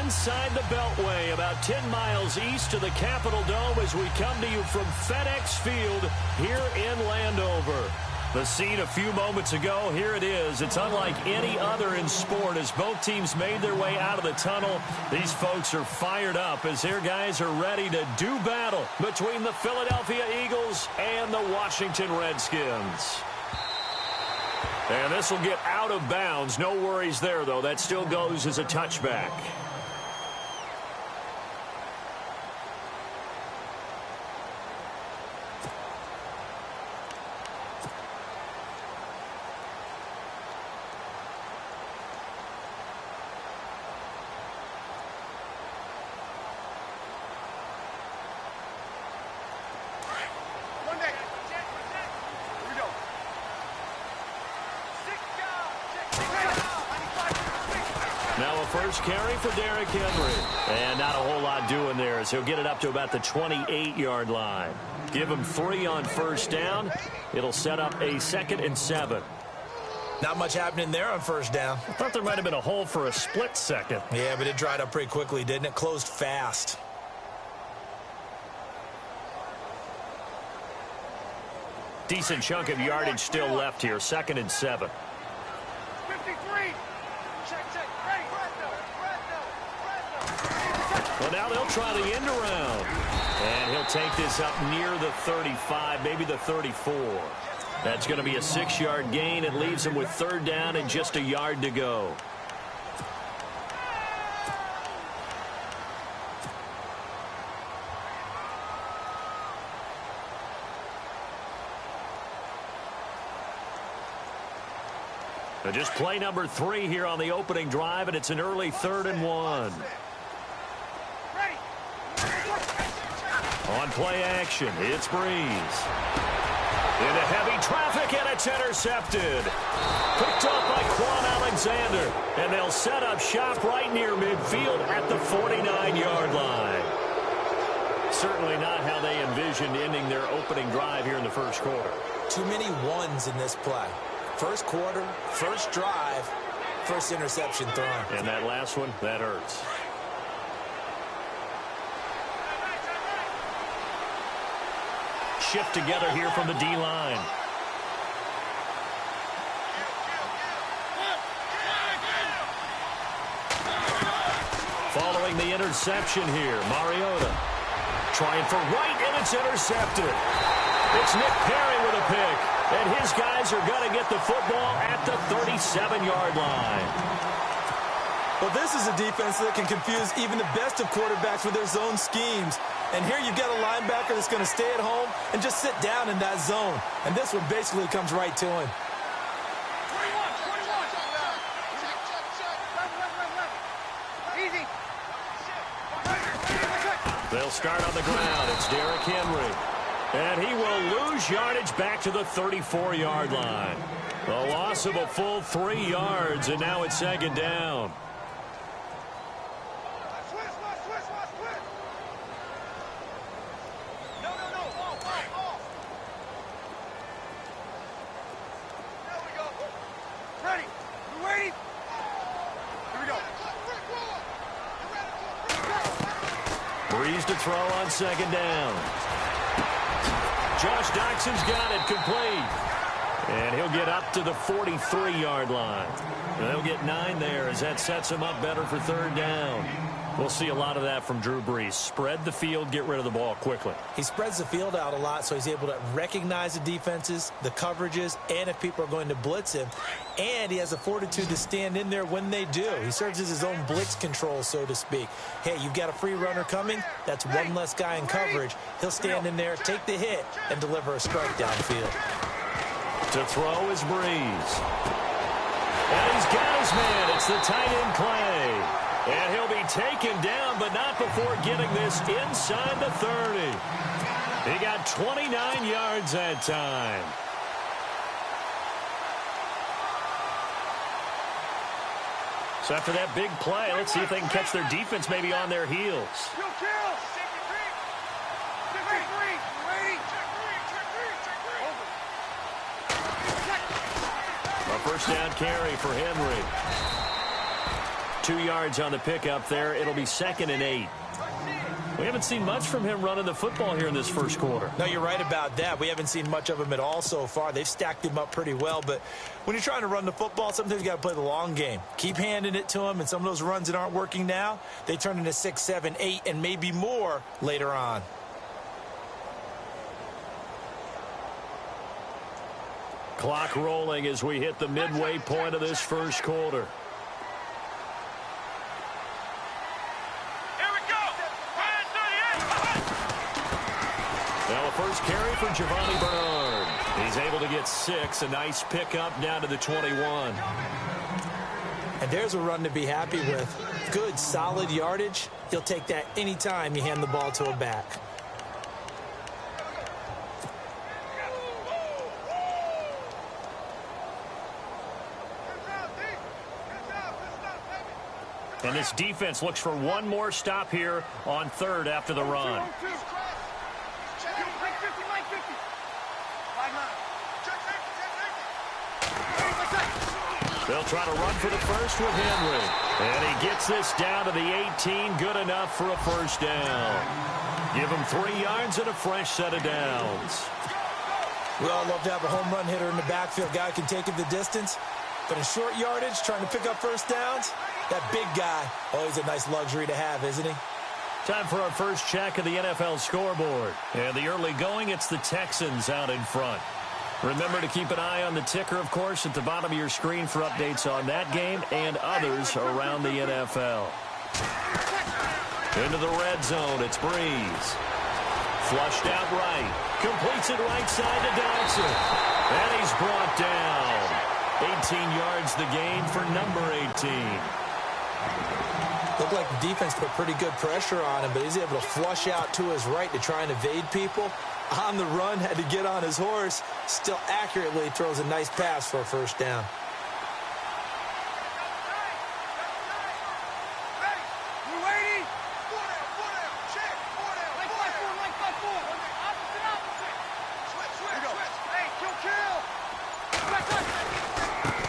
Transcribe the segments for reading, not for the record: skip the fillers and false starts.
inside the Beltway, about 10 miles east of the Capitol Dome as we come to you from FedEx Field here in Landover. The scene a few moments ago, here it is. It's unlike any other in sport as both teams made their way out of the tunnel. These folks are fired up as their guys are ready to do battle between the Philadelphia Eagles and the Washington Redskins. And this will get out of bounds. No worries there, though. That still goes as a touchback. First carry for Derrick Henry. And not a whole lot doing there as he'll get it up to about the 28-yard line. Give him 3 on first down. It'll set up a 2nd and 7. Not much happening there on first down. I thought there might have been a hole for a split second. Yeah, but it dried up pretty quickly, didn't it? Closed fast. Decent chunk of yardage still left here. 2nd and 7. 53. Well, now they'll try the end around. And he'll take this up near the 35, maybe the 34. That's going to be a 6-yard gain. It leaves him with 3rd down and just a yard to go. Just play number 3 here on the opening drive, and it's an early 3rd and 1. On play action, it's Breeze. Into heavy traffic, and it's intercepted. Picked up by Quan Alexander, and they'll set up shop right near midfield at the 49-yard line. Certainly not how they envisioned ending their opening drive here in the first quarter. Too many ones in this play. First quarter, first drive, first interception thrown. And that last one, that hurts. Shift together here from the D-line. Following the interception here, Mariota trying for right, and it's intercepted. It's Nick Perry with a pick, and his guys are going to get the football at the 37-yard line. Well, this is a defense that can confuse even the best of quarterbacks with their zone schemes. And here you've got a linebacker that's going to stay at home and just sit down in that zone. And this one basically comes right to him. 21. Easy. They'll start on the ground. It's Derrick Henry. And he will lose yardage back to the 34-yard line. A loss of a full 3 yards, and now it's 2nd down. Breeze to throw on 2nd down. Josh Doxson's got it complete. And he'll get up to the 43-yard line. And they'll get 9 there as that sets him up better for 3rd down. We'll see a lot of that from Drew Brees. Spread the field, get rid of the ball quickly. He spreads the field out a lot, so he's able to recognize the defenses, the coverages, and if people are going to blitz him. And he has the fortitude to stand in there when they do. He serves as his own blitz control, so to speak. Hey, you've got a free runner coming. That's one less guy in coverage. He'll stand in there, take the hit, and deliver a strike downfield. To throw is Breeze. And he's got his man. It's the tight end play. And he'll be taken down, but not before getting this inside the 30. He got 29 yards that time. So after that big play, let's see if they can catch their defense maybe on their heels. A first down carry for Henry. 2 yards on the pickup there. It'll be 2nd and 8. We haven't seen much from him running the football here in this first quarter. No, you're right about that. We haven't seen much of him at all so far. They've stacked him up pretty well, but when you're trying to run the football, sometimes you got to play the long game. Keep handing it to him, and some of those runs that aren't working now, they turn into 6, 7, 8, and maybe more later on. Clock rolling as we hit the midway point of this first quarter. Now a first carry for Giovanni Bernard. He's able to get 6. A nice pickup down to the 21. And there's a run to be happy with. Good, solid yardage. You'll take that anytime you hand the ball to a back. And this defense looks for one more stop here on 3rd after the run. They'll try to run for the first with Henry. And he gets this down to the 18. Good enough for a first down. Give him 3 yards and a fresh set of downs. We all love to have a home run hitter in the backfield. Guy can take it the distance. But in short yardage, trying to pick up first downs, that big guy, always a nice luxury to have, isn't he? Time for our first check of the NFL scoreboard. And the early going, it's the Texans out in front. Remember to keep an eye on the ticker, of course, at the bottom of your screen for updates on that game and others around the NFL. Into the red zone, it's Breeze. Flushed out right. Completes it right side to Dodson. And he's brought down. 18 yards the gain for number 18. Looked like the defense put pretty good pressure on him, but he's able to flush out to his right to try and evade people. On the run, had to get on his horse. Still accurately throws a nice pass for a first down.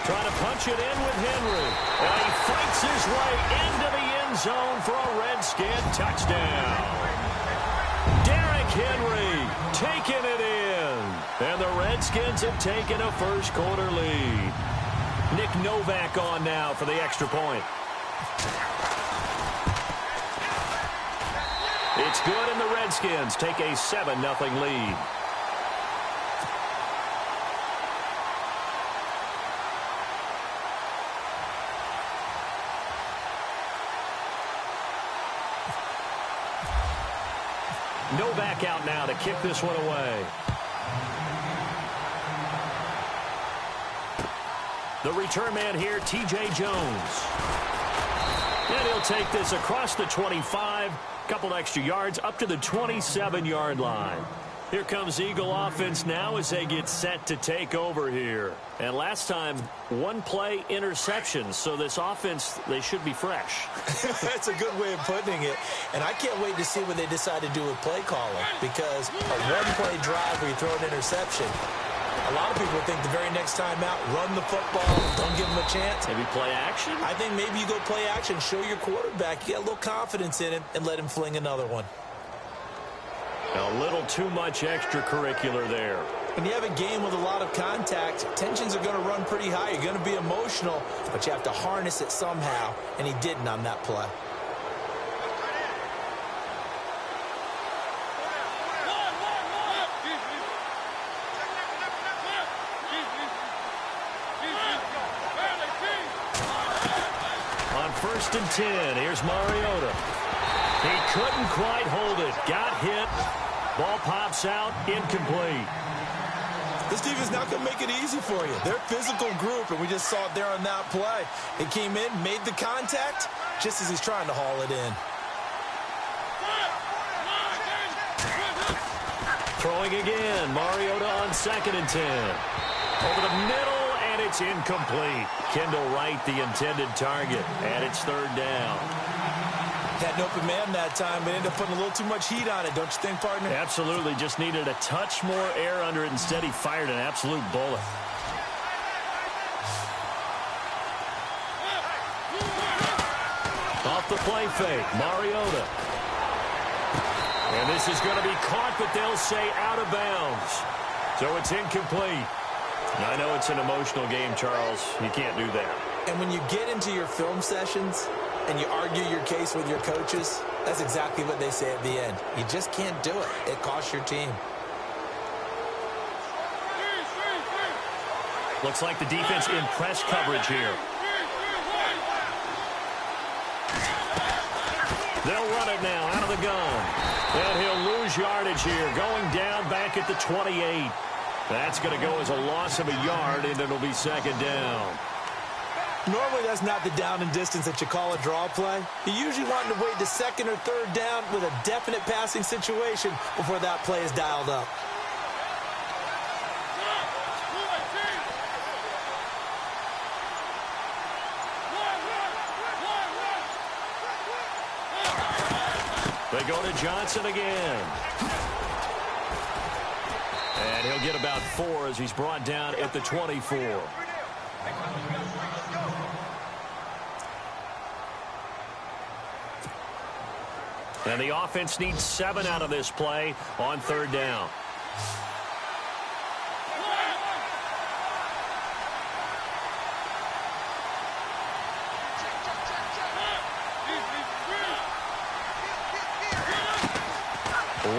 Trying to punch it in with Henry. And he fights his way into the end zone for a Redskin touchdown. Derrick Henry taking it in. And the Redskins have taken a first quarter lead. Nick Novak on now for the extra point. It's good, and the Redskins take a 7-0 lead. Novak out now to kick this one away. The return man here, T.J. Jones. And he'll take this across the 25, couple extra yards, up to the 27-yard line. Here comes Eagle offense now as they get set to take over here. And last time, one play interception, so this offense, they should be fresh. That's a good way of putting it. And I can't wait to see what they decide to do with play calling, because a one-play drive where you throw an interception, a lot of people think the very next time out, run the football, don't give him a chance. Maybe play action? I think maybe you go play action, show your quarterback, you get a little confidence in him, and let him fling another one. A little too much extracurricular there. When you have a game with a lot of contact, tensions are going to run pretty high. You're going to be emotional, but you have to harness it somehow, and he didn't on that play. On 1st and 10, here's Mariota. He couldn't quite hold it. Got hit. Ball pops out. Incomplete. This team is not going to make it easy for you. They're a physical group, and we just saw it there on that play. He came in, made the contact, just as he's trying to haul it in. Throwing again. Mariota on 2nd and 10. Over the middle, and it's incomplete. Kendall Wright, the intended target, and it's 3rd down. Had an open man that time, but ended up putting a little too much heat on it, don't you think, partner? Absolutely. Just needed a touch more air under it. Instead, he fired an absolute bullet. play fake. Mariota. And this is going to be caught, but they'll say out of bounds. So it's incomplete. I know it's an emotional game, Charles. You can't do that. And when you get into your film sessions and you argue your case with your coaches, that's exactly what they say at the end. You just can't do it. It costs your team. Looks like the defense in press coverage here. They'll run it now out of the gun. And he'll lose yardage here, going down back at the 28. That's going to go as a loss of a yard, and it'll be second down. Normally, that's not the down and distance that you call a draw play. You usually want to wait to second or third down with a definite passing situation before that play is dialed up. They go to Johnson again. And he'll get about 4 as he's brought down at the 24. And the offense needs 7 out of this play on third down.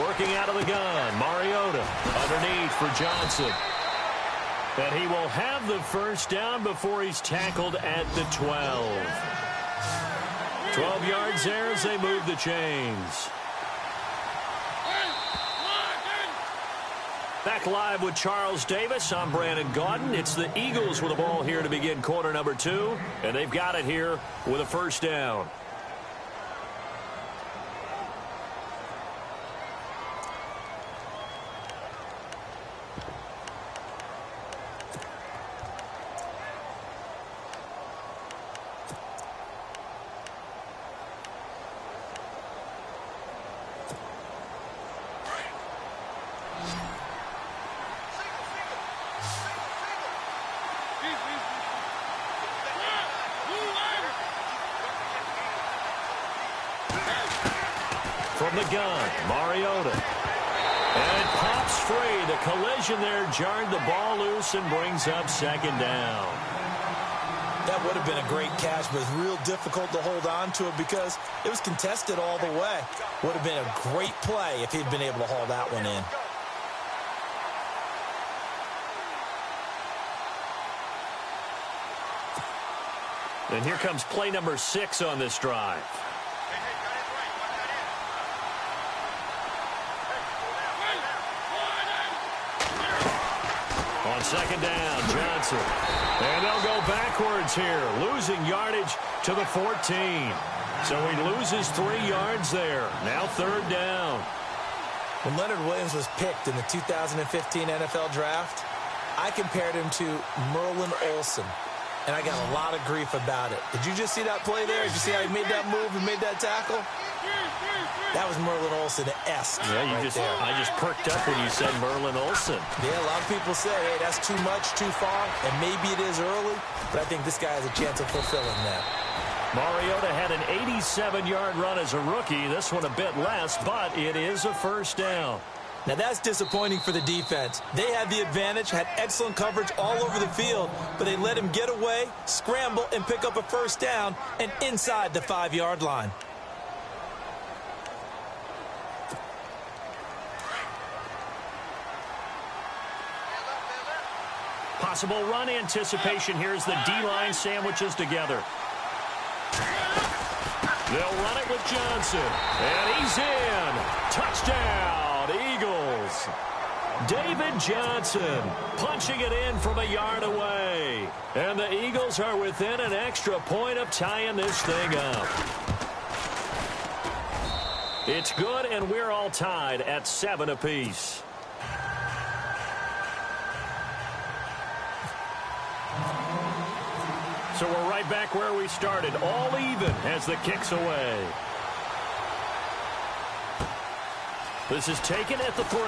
Working out of the gun, Mariota underneath for Johnson. And he will have the first down before he's tackled at the 12. 12 yards there as they move the chains. Back live with Charles Davis. I'm Brandon Gaudin. It's the Eagles with the ball here to begin quarter number 2. And they've got it here with a first down. From the gun, Mariota. And it pops free. The collision there jarred the ball loose and brings up second down. That would have been a great catch, but it's real difficult to hold on to it because it was contested all the way. Would have been a great play if he'd been able to haul that one in. And here comes play number 6 on this drive. On second down, Johnson. And they'll go backwards here, losing yardage to the 14. So he loses 3 yards there. Now third down. When Leonard Williams was picked in the 2015 NFL Draft, I compared him to Merlin Olsen. And I got a lot of grief about it. Did you just see that play there? Did you see how he made that move and made that tackle? That was Merlin Olsen-esque. Yeah, I just perked up when you said Merlin Olsen. Yeah, a lot of people say, hey, that's too much, too far, and maybe it is early, but I think this guy has a chance of fulfilling that. Mariota had an 87-yard run as a rookie. This one a bit less, but it is a first down. Now, that's disappointing for the defense. They had the advantage, had excellent coverage all over the field, but they let him get away, scramble, and pick up a first down, and inside the 5-yard line. Possible run anticipation. Here's the D-line sandwiches together. They'll run it with Johnson. And he's in. Touchdown, Eagles. David Johnson punching it in from a yard away. And the Eagles are within an extra point of tying this thing up. It's good, and we're all tied at 7 apiece. So we're right back where we started, all even as the kick's away. This is taken at the 3.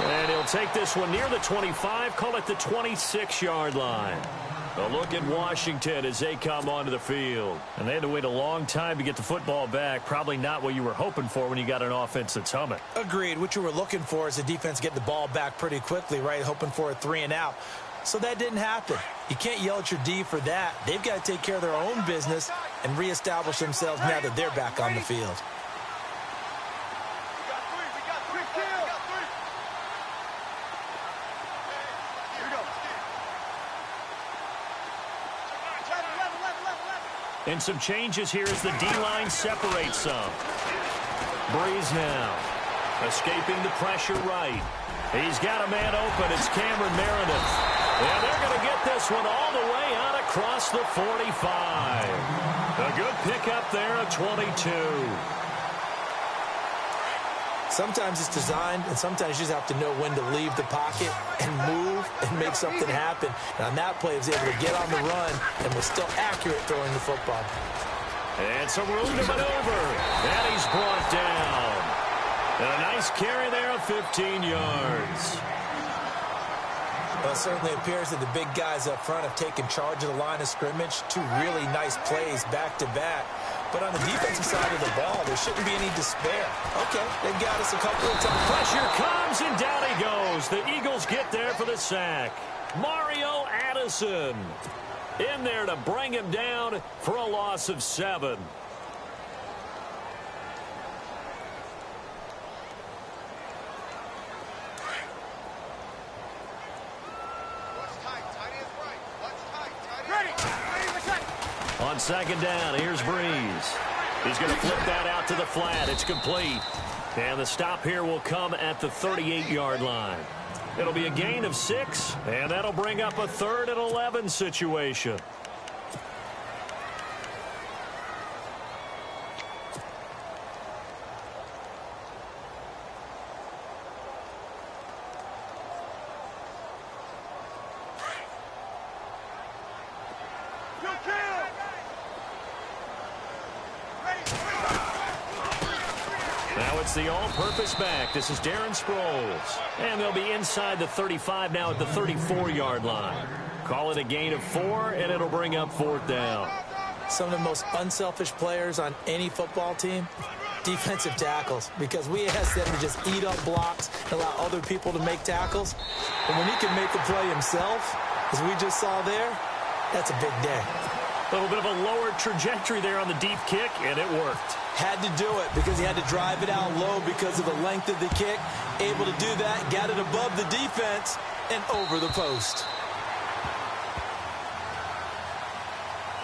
And he'll take this one near the 25, call it the 26-yard line. A look at Washington as they come onto the field. And they had to wait a long time to get the football back. Probably not what you were hoping for when you got an offense that's humming. Agreed. What you were looking for is the defense get the ball back pretty quickly, right? Hoping for a 3 and out. So that didn't happen. You can't yell at your D for that. They've got to take care of their own business and reestablish themselves now that they're back on the field. And some changes here as the D-line separates some. Breeze now. Escaping the pressure right. He's got a man open. It's Cameron Meredith. And they're going to get this one all the way out across the 45. A good pickup there at 22. Sometimes it's designed, and sometimes you just have to know when to leave the pocket and move and make something happen. And on that play, he was able to get on the run and was still accurate throwing the football. And some room to maneuver. And he's brought down. And a nice carry there of 15 yards. Well, it certainly appears that the big guys up front have taken charge of the line of scrimmage. 2 really nice plays back-to-back. But on the defensive side of the ball, there shouldn't be any despair. Okay, they've got us a couple of times. Pressure comes, and down he goes. The Eagles get there for the sack. Mario Addison in there to bring him down for a loss of 7. On second down, here's Breeze. He's going to flip that out to the flat. It's complete. And the stop here will come at the 38-yard line. It'll be a gain of 6, and that'll bring up a 3rd and 11 situation. Now it's the all-purpose back. This is Darren Sproles. And they'll be inside the 35 now at the 34-yard line. Call it a gain of 4, and it'll bring up 4th down. Some of the most unselfish players on any football team, defensive tackles, because we ask them to just eat up blocks and allow other people to make tackles. And when he can make a play himself, as we just saw there, that's a big day. A little bit of a lower trajectory there on the deep kick, and it worked. Had to do it because he had to drive it out low because of the length of the kick. Able to do that, got it above the defense and over the post.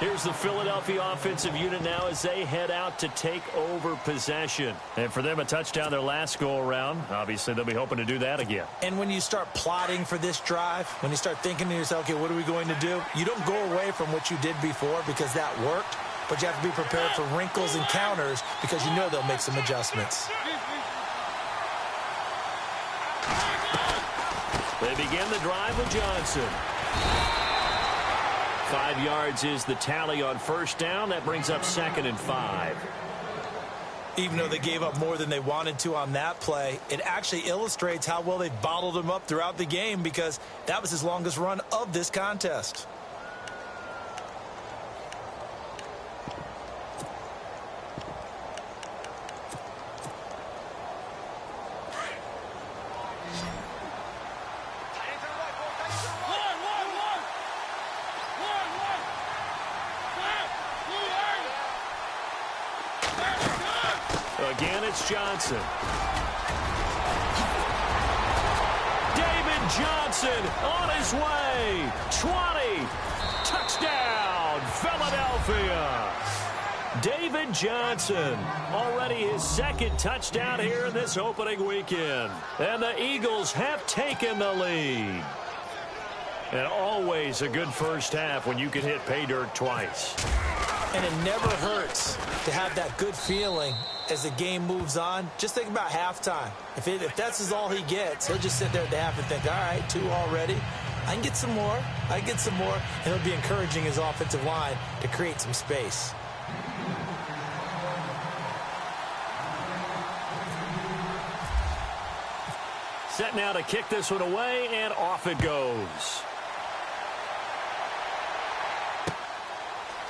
Here's the Philadelphia offensive unit now as they head out to take over possession. And for them, a touchdown their last go-around. Obviously, they'll be hoping to do that again. And when you start plotting for this drive, when you start thinking to yourself, okay, what are we going to do? You don't go away from what you did before because that worked, but you have to be prepared for wrinkles and counters because you know they'll make some adjustments. They begin the drive with Johnson. 5 yards is the tally on first down. That brings up 2nd and 5. Even though they gave up more than they wanted to on that play, it actually illustrates how well they bottled them up throughout the game because that was his longest run of this contest. Again, it's Johnson. David Johnson on his way. 20. Touchdown, Philadelphia. David Johnson, already his 2nd touchdown here in this opening weekend. And the Eagles have taken the lead. And always a good first half when you can hit pay dirt twice. And it never hurts to have that good feeling as the game moves on. Just think about halftime. If that's all he gets, he'll just sit there at the half and think, all right, 2 already. I can get some more. I can get some more. And he'll be encouraging his offensive line to create some space. Set now to kick this one away, and off it goes.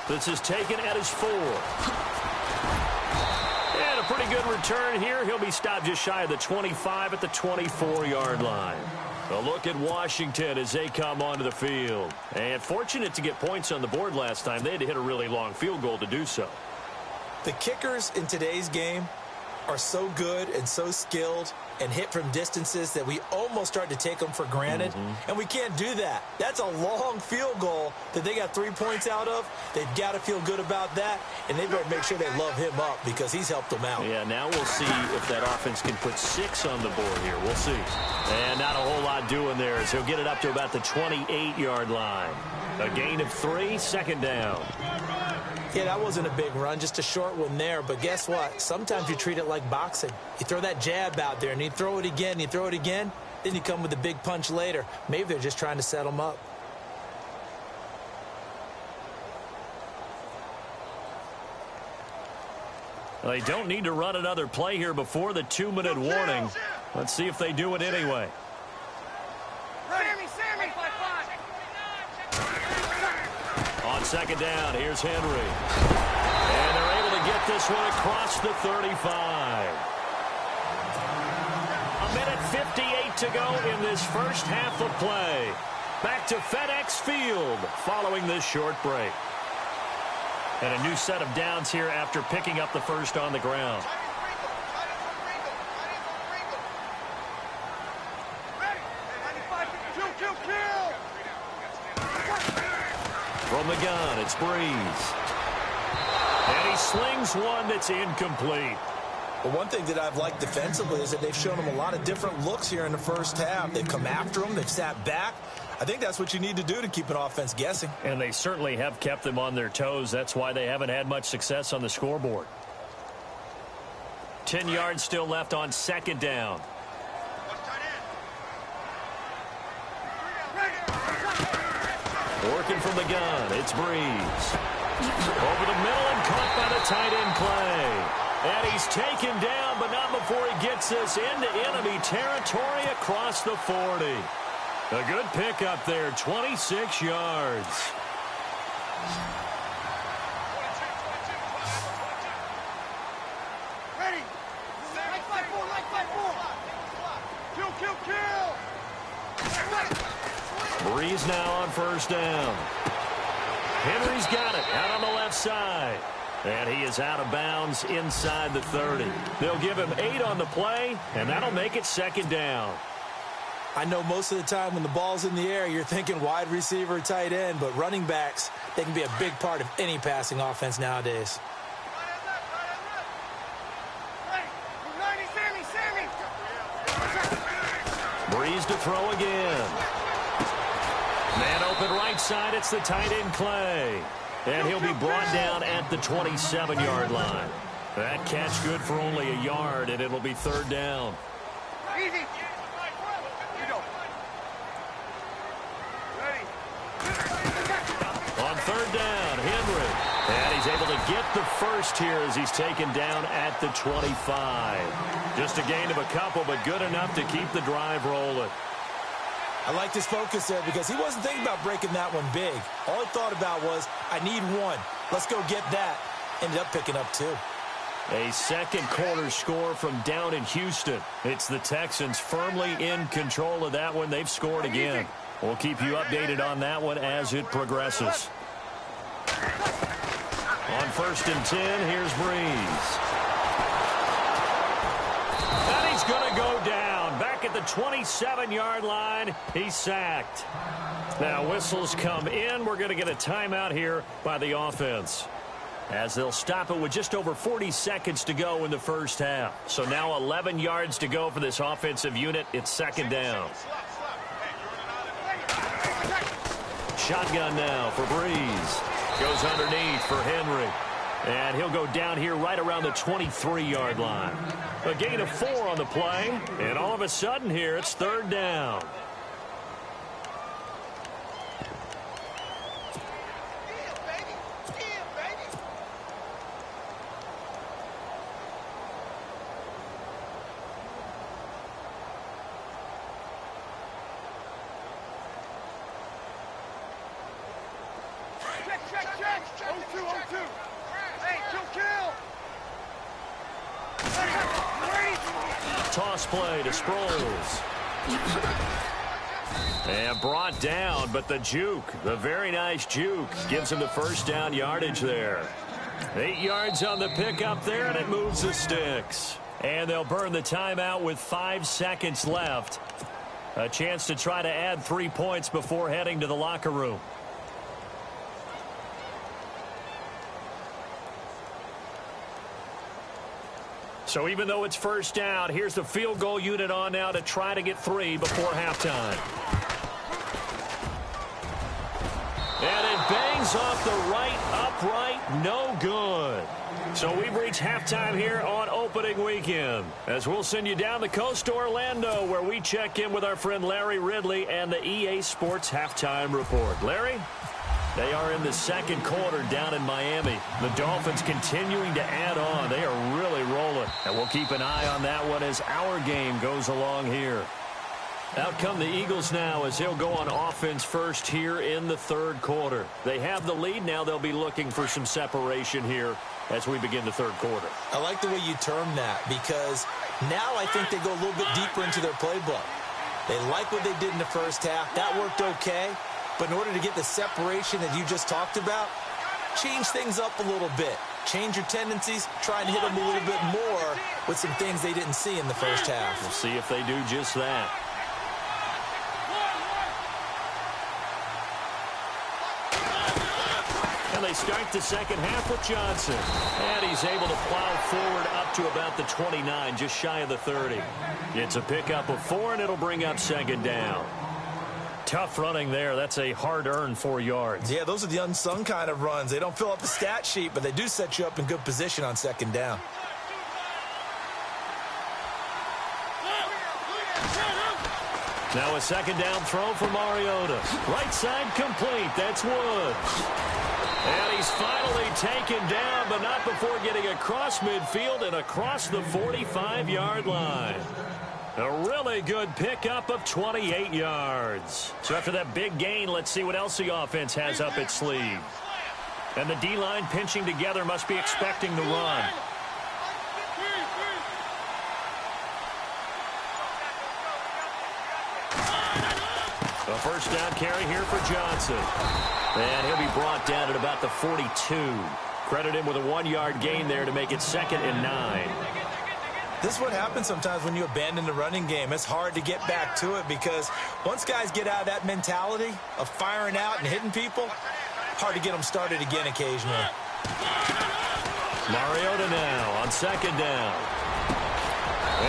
This is taken at his 4. And a pretty good return here. He'll be stopped just shy of the 25 at the 24-yard line. A look at Washington as they come onto the field. And fortunate to get points on the board last time. They had to hit a really long field goal to do so. The kickers in today's game are so good and so skilled and hit from distances that we almost start to take them for granted. And we can't do that. That's a long field goal that they got 3 points out of. They've got to feel good about that, and they better make sure they love him up because he's helped them out. Yeah, now we'll see if that offense can put 6 on the board here. We'll see. And not a whole lot doing there as he'll get it up to about the 28-yard line. A gain of 3, second down. Yeah, that wasn't a big run, just a short one there. But guess what? Sometimes you treat it like boxing. You throw that jab out there, and you throw it again, you throw it again, then you come with a big punch later. Maybe they're just trying to set them up. They don't need to run another play here before the 2-minute warning. Let's see if they do it anyway. Sammy! On second down, here's Henry. And they're able to get this one across the 35. A minute 58 to go in this first half of play. Back to FedEx Field following this short break. And a new set of downs here after picking up the first on the ground. From the gun, it's Breeze. And he slings one that's incomplete. Well, one thing that I've liked defensively is that they've shown them a lot of different looks here in the first half. They've come after them. They've sat back. I think that's what you need to do to keep an offense guessing. And they certainly have kept them on their toes. That's why they haven't had much success on the scoreboard. 10 yards still left on second down. Working from the gun, it's Breeze. Over the middle and caught by the tight end Clay. And he's taken down, but not before he gets this into enemy territory across the 40. A good pickup there, 26 yards. Ready! Like 5-4! Kill! Breeze now on first down. Henry's got it out on the left side. And he is out of bounds inside the 30. They'll give him 8 on the play, and that'll make it second down. I know most of the time when the ball's in the air, you're thinking wide receiver, tight end, but running backs, they can be a big part of any passing offense nowadays. Breeze to throw again. Man open right side, it's the tight end Clay. And he'll be brought down at the 27-yard line. That catch good for only a yard, and it'll be third down. Easy. On third down, Henry. And he's able to get the first here as he's taken down at the 25. Just a gain of a couple, but good enough to keep the drive rolling. I liked his focus there because he wasn't thinking about breaking that one big. All he thought about was, I need one. Let's go get that. Ended up picking up 2. A second quarter score from down in Houston. It's the Texans firmly in control of that one. They've scored again. We'll keep you updated on that one as it progresses. On first and 10, here's Breeze. And he's going to go down. Back at the 27-yard line, he's sacked. Now whistles come in. We're going to get a timeout here by the offense, as they'll stop it with just over 40 seconds to go in the first half. So now 11 yards to go for this offensive unit. It's second down. Shotgun now for Breeze. Goes underneath for Henry. And he'll go down here right around the 23-yard line. A gain of 4 on the play. And all of a sudden here, it's third down. Check! 0-2. Hey, kill. Toss play to Sproles. And brought down, but the juke, the very nice juke, gives him the first down yardage there. 8 yards on the pickup there, and it moves the sticks. And they'll burn the timeout with 5 seconds left. A chance to try to add 3 points before heading to the locker room. So even though it's first down, here's the field goal unit on now to try to get 3 before halftime. And it bangs off the right upright, no good. So we've reached halftime here on opening weekend, as we'll send you down the coast to Orlando, where we check in with our friend Larry Ridley and the EA Sports Halftime Report. Larry? They are in the second quarter down in Miami. The Dolphins continuing to add on. They are really rolling. And we'll keep an eye on that one as our game goes along here. Out come the Eagles now as they'll go on offense first here in the third quarter. They have the lead. Now they'll be looking for some separation here as we begin the third quarter. I like the way you term that, because now I think they go a little bit deeper into their playbook. They like what they did in the first half. That worked okay. But in order to get the separation that you just talked about, change things up a little bit. Change your tendencies, try and hit them a little bit more with some things they didn't see in the first half. We'll see if they do just that. And they start the second half with Johnson. And he's able to plow forward up to about the 29, just shy of the 30. It's a pickup of 4, and it'll bring up second down. Tough running there. That's a hard-earned 4 yards. Yeah, those are the unsung kind of runs. They don't fill up the stat sheet, but they do set you up in good position on second down. Now a second down throw for Mariota. Right side complete. That's Woods. And he's finally taken down, but not before getting across midfield and across the 45-yard line. A really good pickup of 28 yards. So after that big gain, let's see what else the offense has up its sleeve. And the D-line pinching together, must be expecting the run. A first down carry here for Johnson. And he'll be brought down at about the 42. Credit him with a 1-yard gain there to make it 2nd and 9. This is what happens sometimes when you abandon the running game. It's hard to get back to it because once guys get out of that mentality of firing out and hitting people, hard to get them started again occasionally. Mariota now on second down.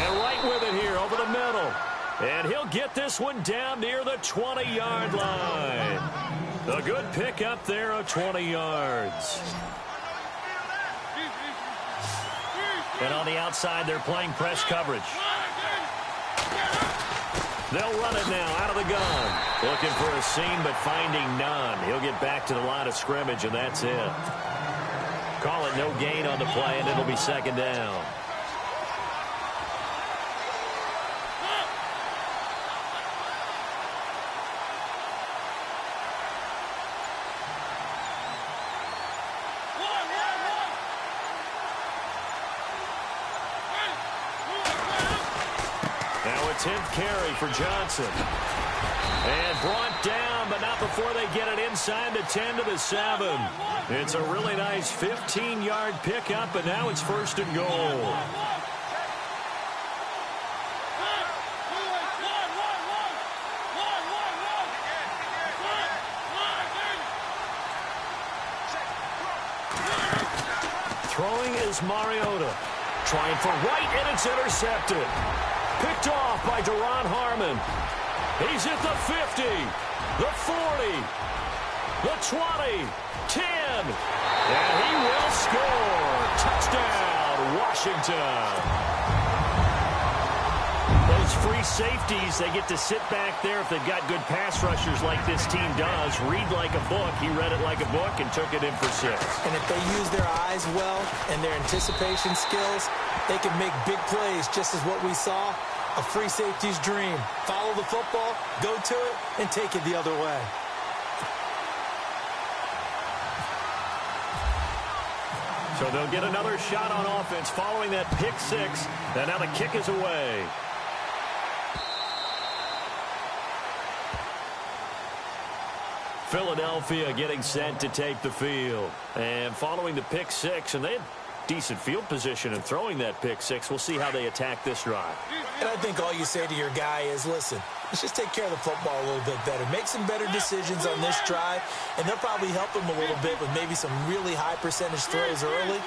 And right with it here over the middle. And he'll get this one down near the 20-yard line. A good pickup there of 20 yards. And on the outside, they're playing press coverage. They'll run it now out of the gun. Looking for a seam, but finding none. He'll get back to the line of scrimmage, and that's it. Call it no gain on the play, and it'll be second down. Now a 10th carry for Johnson. And brought down, but not before they get it inside the 10 to the 7. It's a really nice 15-yard pickup, and now it's 1st and goal. Throwing is Mariota. Trying for right, and it's intercepted. Picked off by Deron Harmon. He's at the 50, the 40, the 20, 10. And he will score. Touchdown, Washington. Those free safeties, they get to sit back there if they've got good pass rushers like this team does. Read like a book. He read it like a book and took it in for 6. And if they use their eyes well and their anticipation skills, they can make big plays, just as what we saw. A free safety's dream. Follow the football, go to it, and take it the other way. So they'll get another shot on offense following that pick six. And now the kick is away. Philadelphia getting set to take the field. And following the pick six, and they had decent field position in throwing that pick six. We'll see how they attack this drive. And I think all you say to your guy is, listen, let's just take care of the football a little bit better. Make some better decisions on this drive, and they'll probably help him a little bit with maybe some really high percentage throws early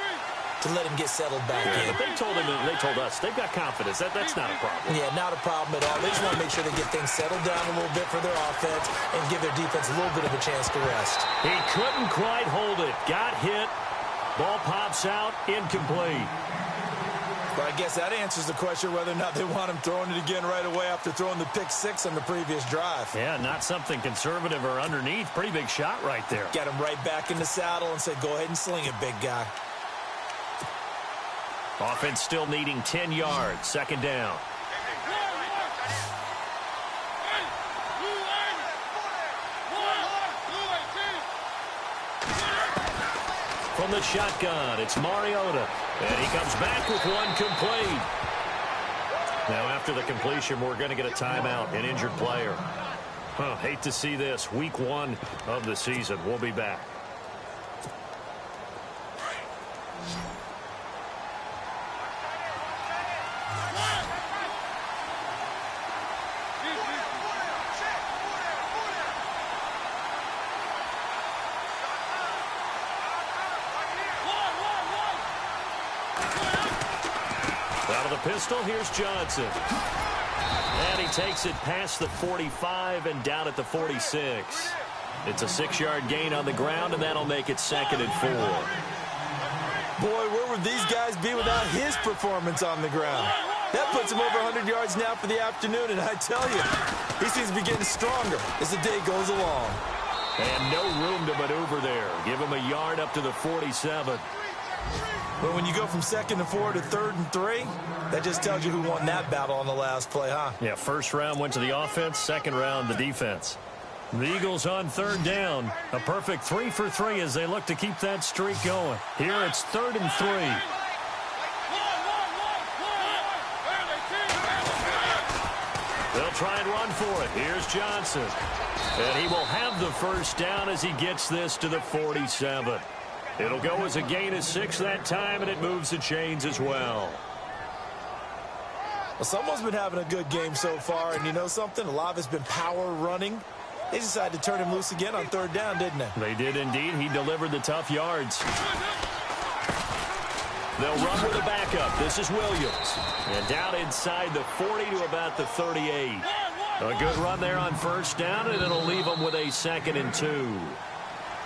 to let him get settled back in. But they told us they've got confidence. That's not a problem. Yeah, not a problem at all. They just want to make sure they get things settled down a little bit for their offense and give their defense a little bit of a chance to rest. He couldn't quite hold it. Got hit. Ball pops out. Incomplete. Well, I guess that answers the question whether or not they want him throwing it again right away after throwing the pick six on the previous drive. Yeah, not something conservative or underneath. Pretty big shot right there. Get him right back in the saddle and say, go ahead and sling it, big guy. Offense still needing 10 yards. Second down. From the shotgun, it's Mariota. And he comes back with one complete. Now, after the completion, we're going to get a timeout, an injured player. Hate to see this. Week 1 of the season. We'll be back. Pistol, here's Johnson. And he takes it past the 45 and down at the 46. It's a 6-yard gain on the ground, and that'll make it 2nd and 4. Boy, where would these guys be without his performance on the ground? That puts him over 100 yards now for the afternoon, and I tell you, he seems to be getting stronger as the day goes along. And no room to maneuver there. Give him a yard up to the 47. But when you go from 2nd and 4 to 3rd and 3, that just tells you who won that battle on the last play, huh? Yeah, first round went to the offense, second round the defense. The Eagles on 3rd down. A perfect 3 for 3 as they look to keep that streak going. Here it's 3rd and 3. They'll try and run for it. Here's Johnson. And he will have the first down as he gets this to the 47. It'll go as a gain of 6 that time, and it moves the chains as well. Well, someone's been having a good game so far, and you know something? A lot of it's been power running. They decided to turn him loose again on 3rd down, didn't they? They did indeed. He delivered the tough yards. They'll run with a backup. This is Williams. And down inside the 40 to about the 38. A good run there on 1st down, and it'll leave them with a 2nd and 2.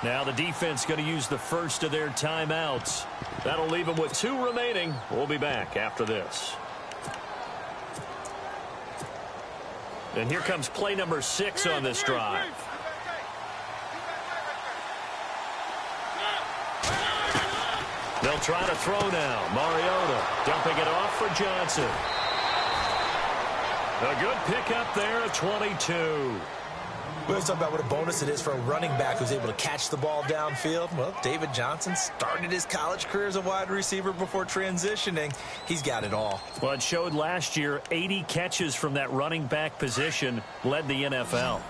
Now the defense going to use the first of their timeouts. That'll leave them with 2 remaining. We'll be back after this. And here comes play number 6 on this drive. They'll try to throw now. Mariota dumping it off for Johnson. A good pickup there at 22. We always talk about what a bonus it is for a running back who's able to catch the ball downfield. Well, David Johnson started his college career as a wide receiver before transitioning. He's got it all. Well, it showed last year 80 catches from that running back position led the NFL.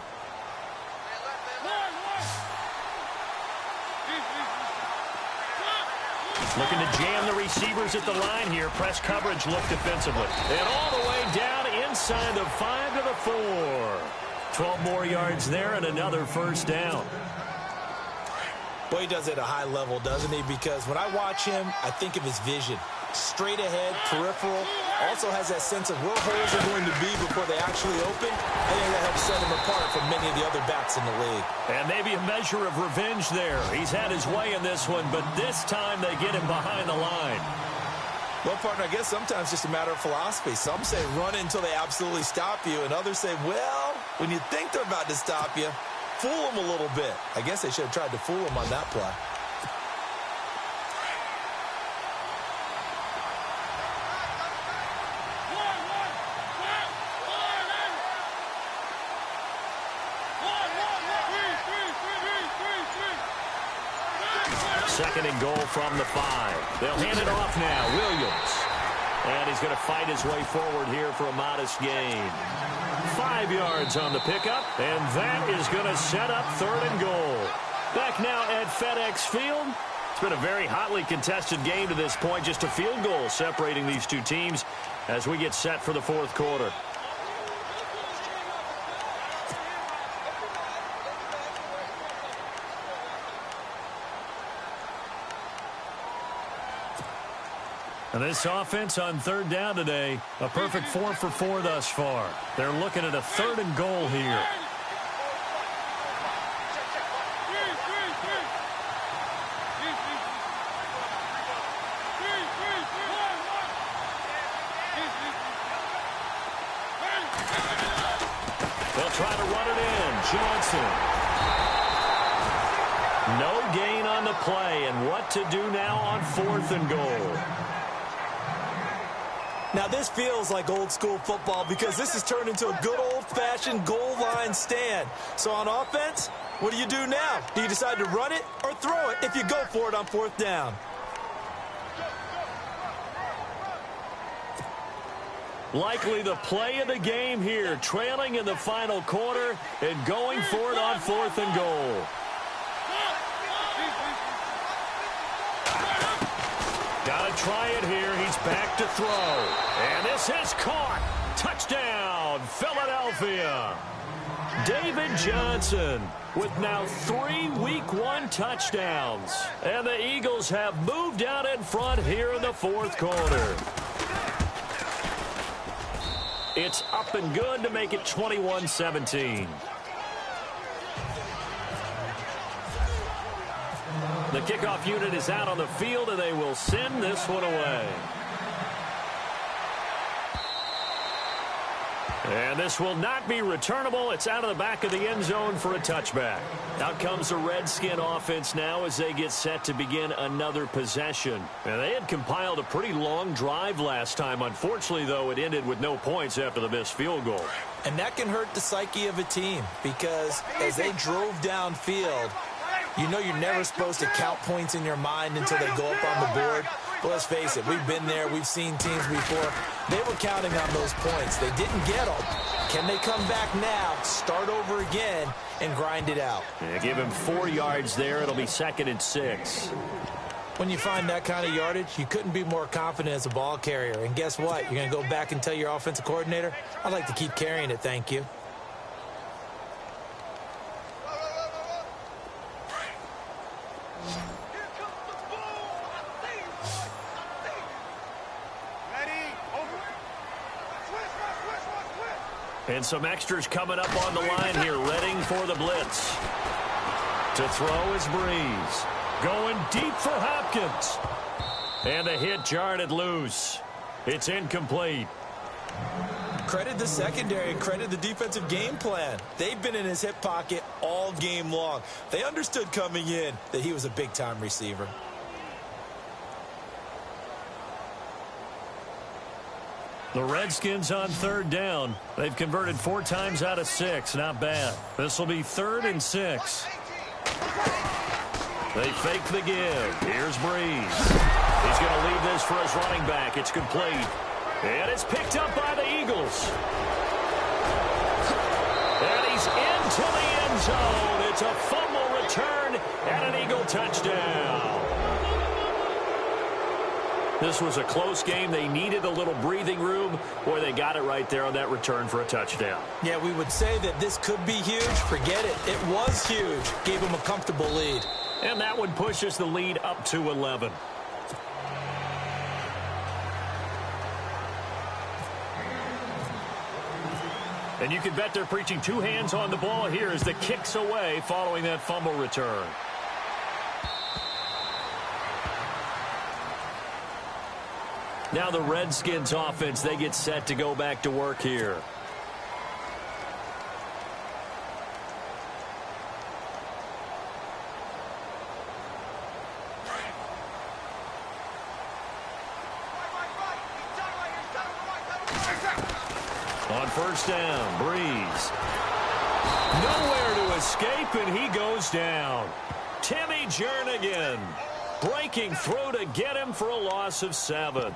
Looking to jam the receivers at the line here. Press coverage look defensively. And all the way down inside the 5 to the 4. 12 more yards there and another first down. Well, he does it at a high level, doesn't he? Because when I watch him, I think of his vision. Straight ahead, peripheral. Also has that sense of where holes are going to be before they actually open. I think that helps set him apart from many of the other backs in the league. And maybe a measure of revenge there. He's had his way in this one, but this time they get him behind the line. Well, partner, I guess sometimes it's just a matter of philosophy. Some say run until they absolutely stop you, and others say, well, when you think they're about to stop you, fool them a little bit. I guess they should have tried to fool him on that play. second and goal from the 5. They'll hand it off now. Williams. And he's going to fight his way forward here for a modest gain. 5 yards on the pickup, and that is going to set up third and goal. Back now at FedEx Field. It's been a very hotly contested game to this point. Just a field goal separating these two teams as we get set for the fourth quarter. And this offense on third down today, a perfect 4 for 4 thus far. They're looking at a third and goal here. They'll try to run it in. Johnson. No gain on the play, and what to do now on fourth and goal. Now, this feels like old-school football because this has turned into a good old-fashioned goal line stand. So on offense, what do you do now? Do you decide to run it or throw it if you go for it on fourth down? Likely the play of the game here, trailing in the final quarter and going for it on fourth and goal. Got to try it here. He's back to throw. And this is caught. Touchdown, Philadelphia. David Johnson with now 3 Week 1 touchdowns. And the Eagles have moved out in front here in the fourth quarter. It's up and good to make it 21-17. The kickoff unit is out on the field, and they will send this one away. And this will not be returnable. It's out of the back of the end zone for a touchback. Out comes the Redskin offense now as they get set to begin another possession. And they had compiled a pretty long drive last time. Unfortunately, though, it ended with no points after the missed field goal. And that can hurt the psyche of a team because as they drove downfield, you know you're never supposed to count points in your mind until they go up on the board. But let's face it, we've been there. We've seen teams before. They were counting on those points. They didn't get them. Can they come back now, start over again, and grind it out? Yeah, give him 4 yards there. It'll be 2nd and 6. When you find that kind of yardage, you couldn't be more confident as a ball carrier. And guess what? You're going to go back and tell your offensive coordinator, I'd like to keep carrying it, thank you. And some extras coming up on the line here, readying for the blitz. To throw is Breeze. Going deep for Hopkins. And the hit jarred it loose. It's incomplete. Credit the secondary, credit the defensive game plan. They've been in his hip pocket all game long. They understood coming in that he was a big-time receiver. The Redskins on third down. They've converted 4 times out of 6. Not bad. This will be 3rd and 6. They fake the give. Here's Breeze. He's going to leave this for his running back. It's complete. And it's picked up by the Eagles. And he's into the end zone. It's a fumble return and an Eagle touchdown. This was a close game. They needed a little breathing room. Boy, they got it right there on that return for a touchdown. Yeah, we would say that this could be huge. Forget it. It was huge. Gave them a comfortable lead. And that one pushes the lead up to 11. And you can bet they're preaching 2 hands on the ball here as the kick's away following that fumble return. Now the Redskins offense, they get set to go back to work here. On first down, Breeze. Nowhere to escape, and he goes down. Timmy Jernigan. Breaking through to get him for a loss of 7.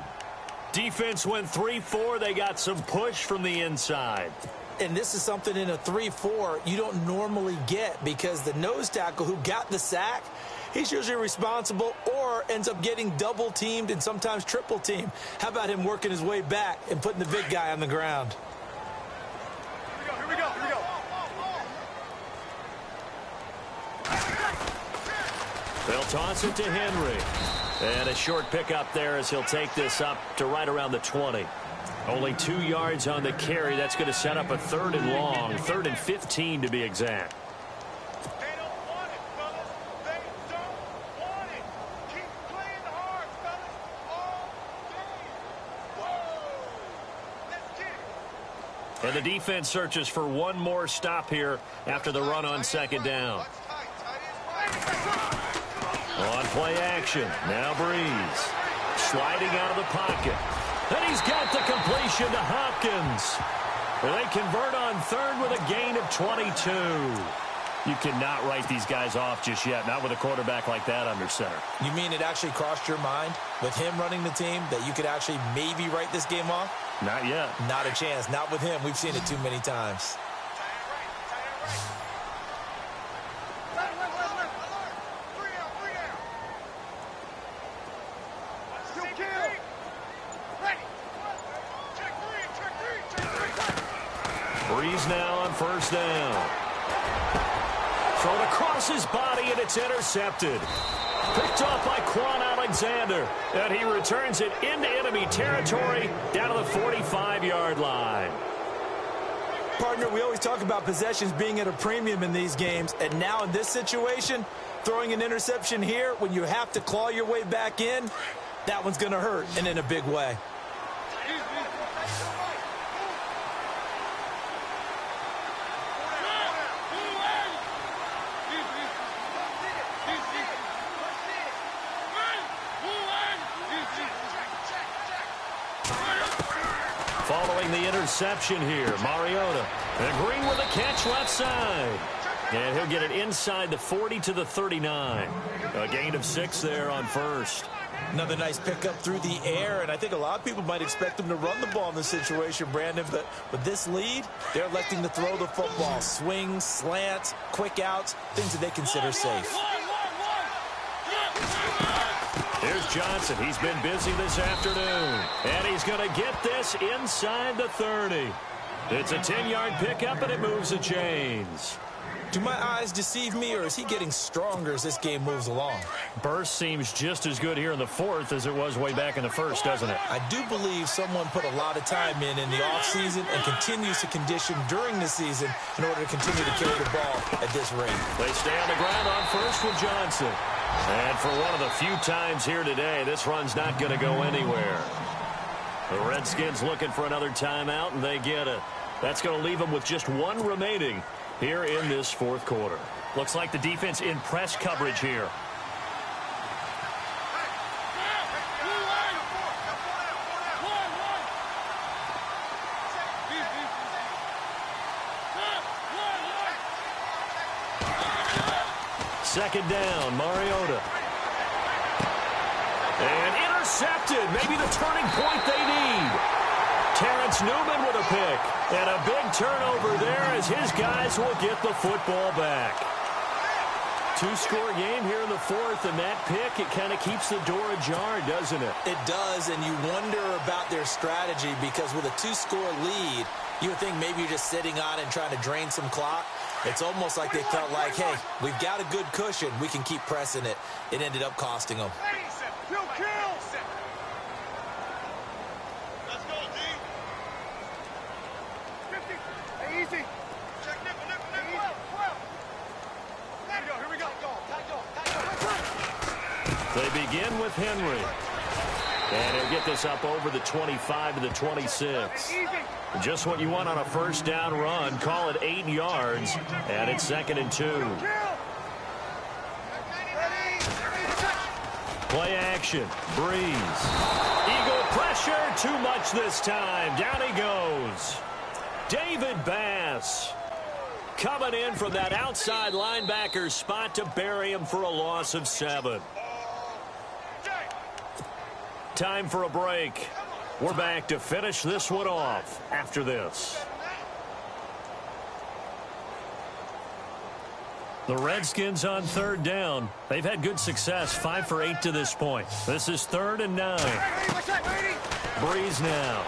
Defense went 3-4. They got some push from the inside. And this is something in a 3-4 you don't normally get, because the nose tackle who got the sack, he's usually responsible or ends up getting double-teamed and sometimes triple-teamed. How about him working his way back and putting the big guy on the ground? Here we go. They'll toss it to Henry. And a short pickup there as he'll take this up to right around the 20. Only 2 yards on the carry. That's going to set up a 3rd and long, 3rd and 15 to be exact. They don't want it, fellas. They don't want it. Keep playing hard, fellas. All game. Whoa. Let's get it. And the defense searches for one more stop here after the run on 2nd down. On play action, now Breeze. Sliding out of the pocket. And he's got the completion to Hopkins. They convert on 3rd with a gain of 22. You cannot write these guys off just yet, not with a quarterback like that under center. You mean it actually crossed your mind with him running the team that you could actually maybe write this game off? Not yet. Not a chance. Not with him. We've seen it too many times. Breeze now on 1st down. Thrown across his body, and it's intercepted. Picked off by Quan Alexander. And he returns it into enemy territory down to the 45-yard line. Partner, we always talk about possessions being at a premium in these games. And now in this situation, throwing an interception here when you have to claw your way back in, that one's going to hurt, and in a big way. Following the interception here, Mariota. And Green with a catch left side. And he'll get it inside the 40 to the 39. A gain of 6 there on 1st. Another nice pickup through the air, and I think a lot of people might expect them to run the ball in this situation, Brandon, but with this lead, they're electing to throw the football. Swings, slants, quick outs, things that they consider safe. Here's Johnson. He's been busy this afternoon. And he's going to get this inside the 30. It's a 10-yard pickup, and it moves the chains. Do my eyes deceive me, or is he getting stronger as this game moves along? Burst seems just as good here in the 4th as it was way back in the 1st, doesn't it? I do believe someone put a lot of time in the offseason and continues to condition during the season in order to continue to carry the ball at this rate. They stay on the ground on 1st with Johnson. And for one of the few times here today, this run's not going to go anywhere. The Redskins looking for another timeout, and they get it. That's going to leave them with just 1 remaining here in this 4th quarter. Looks like the defense in press coverage here. Second down, Mariota. And intercepted. Maybe the turning point they need. Terrence Newman with a pick. And a big turnover there as his guys will get the football back. 2-score game here in the 4th, and that pick, it kind of keeps the door ajar, doesn't it? It does, and you wonder about their strategy, because with a 2-score lead, you would think maybe you're just sitting on it and trying to drain some clock. It's almost like they felt like, hey, we've got a good cushion. We can keep pressing it. It ended up costing them. Let's go, D. 50. Hey, easy. Check nipple. Here we go. They begin with Henry. And he'll get this up over the 25 to the 26. Just what you want on a 1st down run. Call it 8 yards. And it's 2nd and 2. Play action. Breeze. Eagle pressure. Too much this time. Down he goes. David Bass coming in from that outside linebacker spot to bury him for a loss of 7. Time for a break. We're back to finish this one off after this. The Redskins on third down. They've had good success, 5 for 8 to this point. This is 3rd and 9. Breeze now.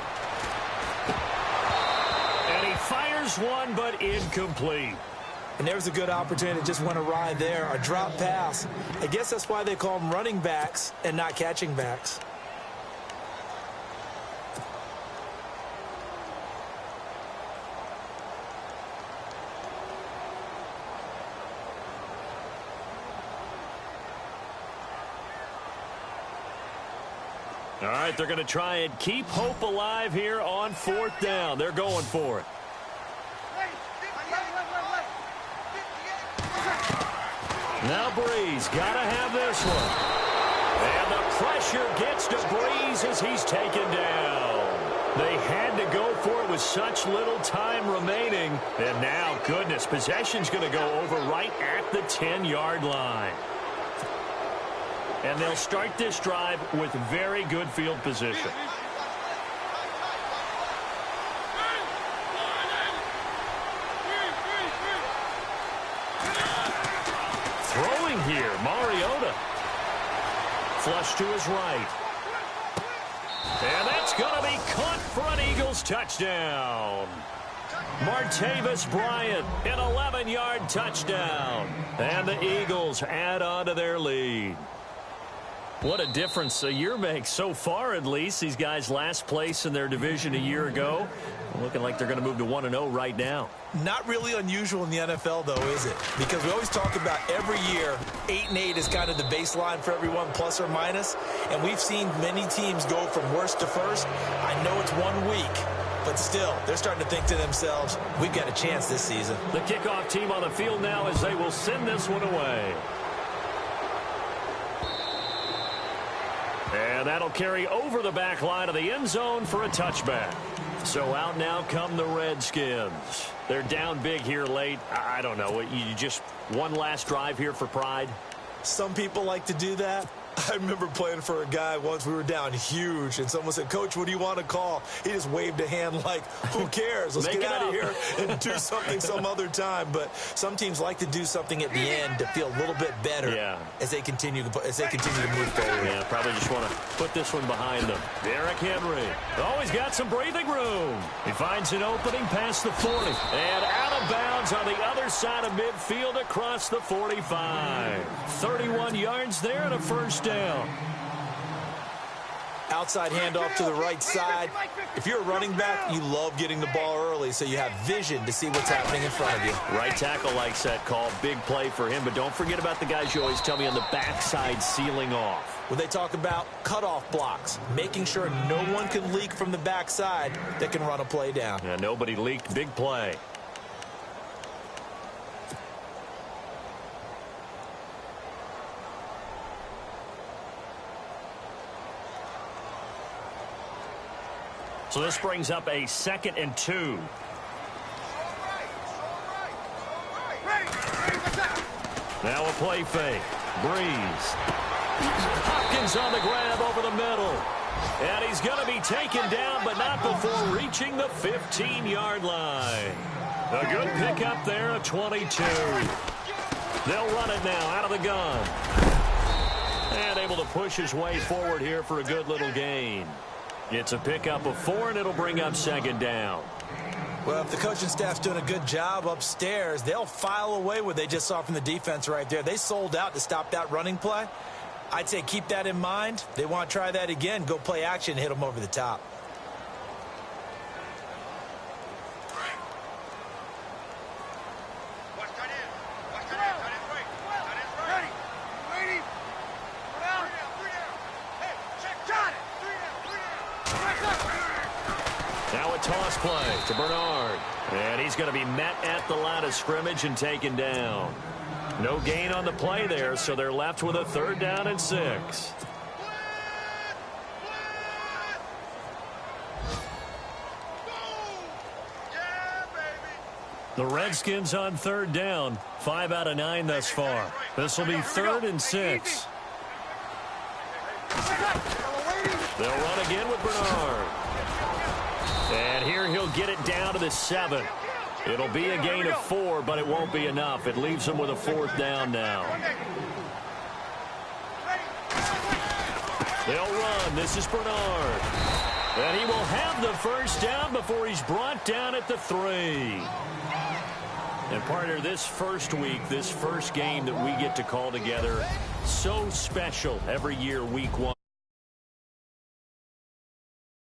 And he fires one, but incomplete. And there's a good opportunity. Just went awry there. A drop pass. I guess that's why they call them running backs and not catching backs. All right, they're going to try and keep hope alive here on 4th down. They're going for it. Now Breeze got to have this one. And the pressure gets to Breeze as he's taken down. They had to go for it with such little time remaining. And now, goodness, possession's going to go over right at the 10-yard line. And they'll start this drive with very good field position. Throwing here, Mariota. Flush to his right. And that's going to be caught for an Eagles touchdown. Martavis Bryant, an 11-yard touchdown. And the Eagles add on to their lead. What a difference a year makes so far, at least. These guys last place in their division a year ago. Looking like they're going to move to 1-0 right now. Not really unusual in the NFL, though, is it? Because we always talk about every year, 8-8 is kind of the baseline for everyone, plus or minus. And we've seen many teams go from worst to first. I know it's 1 week, but still, they're starting to think to themselves, we've got a chance this season. The kickoff team on the field now as they will send this one away. And that'll carry over the back line of the end zone for a touchback. So out now come the Redskins. They're down big here late. I don't know. You just one last drive here for pride? Some people like to do that. I remember playing for a guy once. We were down huge, and someone said, "Coach, what do you want to call?" He just waved a hand like, who cares? Let's get out of here and do something some other time. But some teams like to do something at the end to feel a little bit better as they continue to move forward. Yeah, probably just want to put this one behind them. Derrick Henry. Oh, he's got some breathing room. He finds an opening past the 40. And out of bounds on the other side of midfield across the 45. 31 yards there and a first down. Outside handoff to the right side. If you're a running back, you love getting the ball early so you have vision to see what's happening in front of you. Right tackle likes that call. Big play for him, but don't forget about the guys you always tell me on the backside sealing off. When they talk about cutoff blocks, making sure no one can leak from the backside that can run a play down. Yeah, nobody leaked. Big play. So this brings up a 2nd and 2. Now a play fake. Breeze. Hopkins on the grab over the middle. And he's going to be taken down, but not before reaching the 15-yard line. A good pickup there, a 22. They'll run it now out of the gun. And able to push his way forward here for a good little gain. It's a pickup of 4, and it'll bring up 2nd down. Well, if the coaching staff's doing a good job upstairs, they'll file away what they just saw from the defense right there. They sold out to stop that running play. I'd say keep that in mind. They want to try that again. Go play action, hit them over the top. Now a toss play to Bernard. And he's going to be met at the line of scrimmage and taken down. No gain on the play there, so they're left with a 3rd down and 6. The Redskins on 3rd down. 5 out of 9 thus far. This will be 3rd and 6. The again with Bernard. And here he'll get it down to the 7. It'll be a gain of 4, but it won't be enough. It leaves him with a 4th down now. They'll run. This is Bernard. And he will have the first down before he's brought down at the 3. And partner, this first week, this first game that we get to call together, so special every year, week 1.